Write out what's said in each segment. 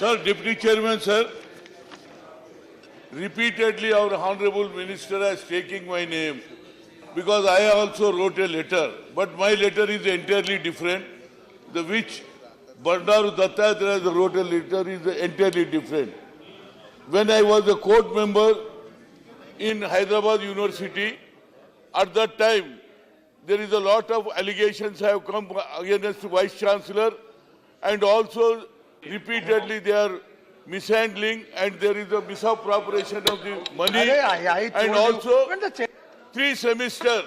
Sir, Deputy Chairman, sir, repeatedly our Honorable Minister has taken my name because I also wrote a letter, but my letter is entirely different. The which Bandaru Dattatreya wrote a letter is entirely different. When I was a court member in Hyderabad University, at that time, there is a lot of allegations have come against Vice Chancellor, and also repeatedly they are mishandling, and there is a misappropriation of the money, and also 3 semesters.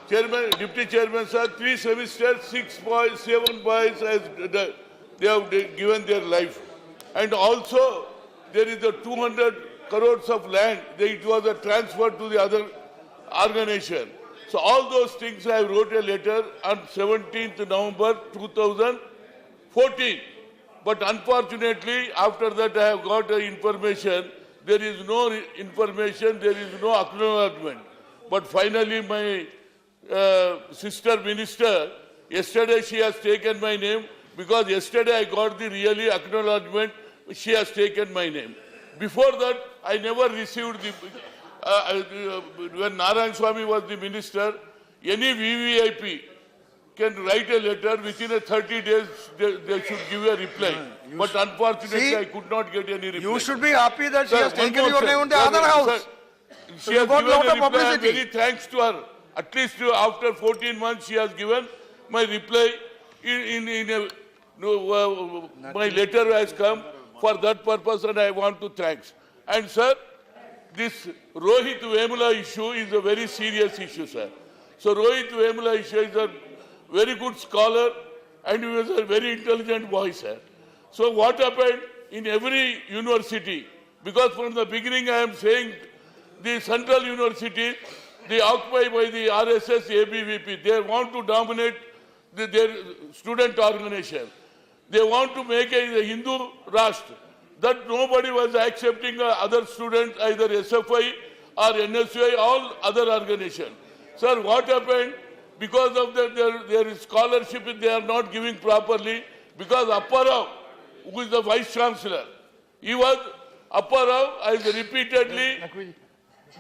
Chairman, Deputy Chairman, sir, 3 semesters, 6 boys, 7 boys, they have given their life. And also, there is a 200 crores of land, it was a transfer to the other organization. So all those things I wrote a letter on 17th November 2014. But unfortunately, after that I have got information, there is no information, there is no acknowledgement. But finally my sister minister, yesterday she has taken my name, because yesterday I got the really acknowledgement, she has taken my name. Before that, I never received the, when Narayan Swamy was the minister, any VVIP can write a letter within a 30 days, they should give a reply. But unfortunately, I could not get any reply. You should be happy that she has taken your name in the other house. She has given a reply. I am very thanks to her. At least after 14 months, she has given my reply my letter has come for that purpose, and I want to thanks. And sir, this Rohit Vemula issue is a very serious issue, sir. So Rohit Vemula issue is a very good scholar, and he was a very intelligent boy, sir. So what happened in every university, because from the beginning I am saying the central university, they occupied by the RSS, ABVP, they want to dominate their student organization. They want to make a Hindu Rashtra, that nobody was accepting other students, either SFI or NSUI, all other organizations. Sir, what happened? Because of their scholarship, they are not giving properly, because Apparao, who is the Vice Chancellor, he was, Apparao has repeatedly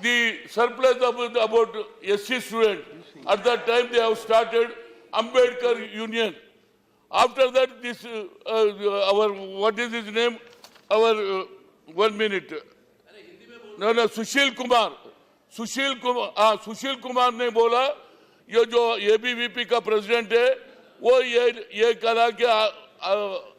the surplus about SC students. At that time, they have started Ambedkar Union. After that, this our, what is his name? Our 1 minute. No, Sushil Kumar ने बोला ये जो ABVP का president है वो ये करा कि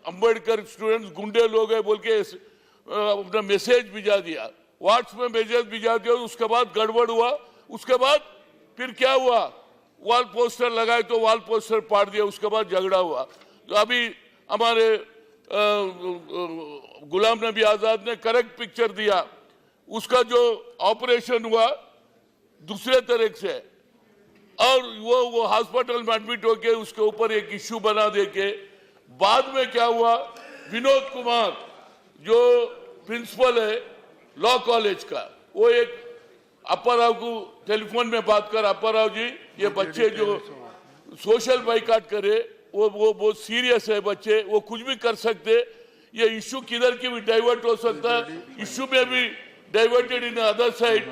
अंबेडकर स्टूडेंट्स गुंडे लोग हैं बोल के अपना मैसेज भिजा दिया, व्हाट्सएप में मैसेज भिजा दिया, उसके बाद गड़बड़ हुआ, उसके बाद फिर क्या हुआ, वॉल पोस्टर लगाए तो वॉल पोस्टर पाड़ दिया, उसके बाद झगड़ा हुआ। तो अभी हमारे गुलाम नबी आजाद ने करेक्ट पिक्चर दिया, उसका जो ऑपरेशन हुआ दूसरे तरह से, और वो हॉस्पिटल में एडमिट होके उसके ऊपर एक इश्यू बना देके, बाद में क्या हुआ, विनोद कुमार जो प्रिंसिपल है लॉ कॉलेज का, वो एक अप्पाराव को टेलीफोन में बात कर, अप्पाराव जी ये बच्चे जो सोशल बाइकाट करे वो बहुत सीरियस है, बच्चे वो कुछ भी कर सकते, ये इश्यू किधर की भी डाइवर्ट हो सकता है, इश्यू में भी diverted in other side,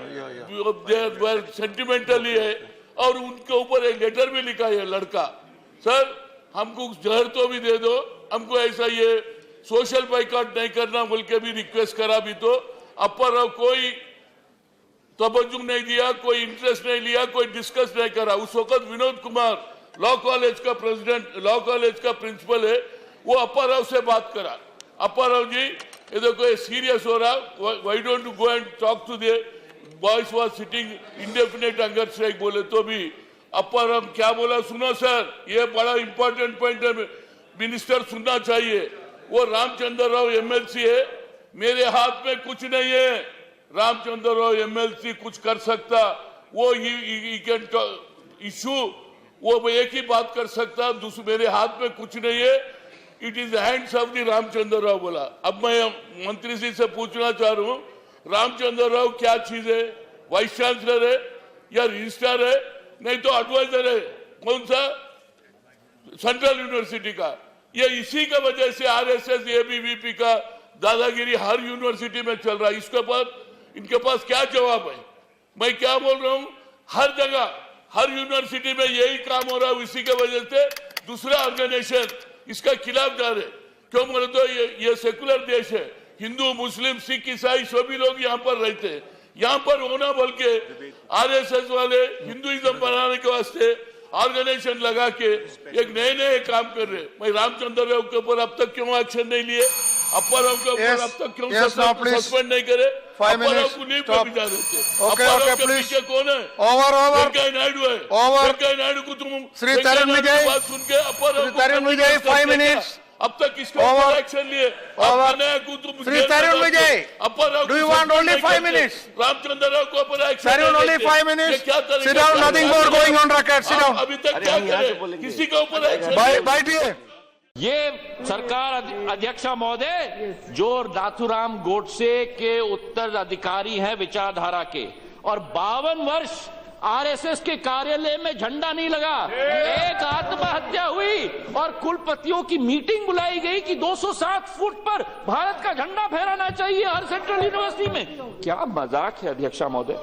sentimentally है, और उनके ऊपर एक लेटर भी लिखा है लड़का, सर हमको जहर तो भी दे दो, हमको ऐसा ये सोशल बाइकाट नहीं करना बोल के भी रिक्वेस्ट करा, भी तो अप्पाराव कोई तवज्जो नहीं दिया, कोई इंटरेस्ट नहीं लिया, कोई डिस्कस नहीं करा। उस वक्त विनोद कुमार लॉ कॉलेज का प्रेसिडेंट, लॉ कॉलेज का प्रिंसिपल है, वो अप्पाराव से बात करा, अप्पाराव जी ये देखो ये सीरियस हो रहा, why don't you go and talk to the boys was sitting indefinite hunger strike बोले, तो भी अप्पाराव क्या बोला, सुनो सर ये बड़ा इंपॉर्टेंट पॉइंट है, मिनिस्टर सुनना चाहिए, वो रामचंद्र राव एमएलसी है, मेरे हाथ में कुछ नहीं है, रामचंद्र राव एमएलसी कुछ कर सकता, वो इशू वो एक ही बात कर सकता, दूसरे मेरे हाथ में कुछ नहीं है, it is hands of the Ramchandra Rao बोला। अब मैं मंत्री जी से पूछना चाह रहा हूँ, रामचंद्र राव क्या चीज है, वाइस चांसलर है या रजिस्ट्रार है, नहीं तो एडवाइजर है, कौन सा, सेंट्रल यूनिवर्सिटी का। ये इसी का वजह से आरएसएस एबीवीपी का दादागिरी हर यूनिवर्सिटी में चल रहा है, इसके बाद इनके पास क्या जवाब है? मैं क्या बोल रहा हूं, हर जगह हर यूनिवर्सिटी में यही काम हो रहा है, इसी के वजह से दूसरा ऑर्गेनाइजेशन इसका खिलाफ जा रहे। क्यों बोले तो ये सेकुलर देश है, हिंदू मुस्लिम सिख ईसाई सभी लोग यहाँ पर रहते हैं। यहाँ पर होना बल्कि आरएसएस वाले हिंदुइज्म बनाने के वास्ते ऑर्गेनाइजेशन लगा के एक नए काम कर रहे। मैं रामचंद्र राव के ऊपर अब तक क्यों एक्शन नहीं लिए, अप्पा राव के ऊपर अब तक क्यों सस्पेंड नहीं करे, अप्पा राव को लीव पे भिजा देते। अप्पा राव के पीछे कौन है? वेंकैया नायडू है। वेंकैया नायडू को तुम श्री तरुण विजय बात सुन के अप्पा राव को 5 मिनट्स अब तक इसके ऊपर एक्शन लिए। श्री तरुण विजय, do you want only 5 minutes? Ramchandra Rao को ऊपर action, Tarun, only 5 minutes. Sit down, nothing more going on record. Sit down. अभी तक क्या करे, किसी के ऊपर एक्शन? बैठिए। ये सरकार अध्यक्ष महोदय जो नाथूराम गोडसे के उत्तराधिकारी हैं विचारधारा के, और 52 वर्ष आरएसएस के कार्यालय में झंडा नहीं लगा, एक आत्महत्या हुई और कुलपतियों की मीटिंग बुलाई गई कि 207 फुट पर भारत का झंडा फहराना चाहिए हर सेंट्रल यूनिवर्सिटी में। क्या मजाक है अध्यक्ष महोदय।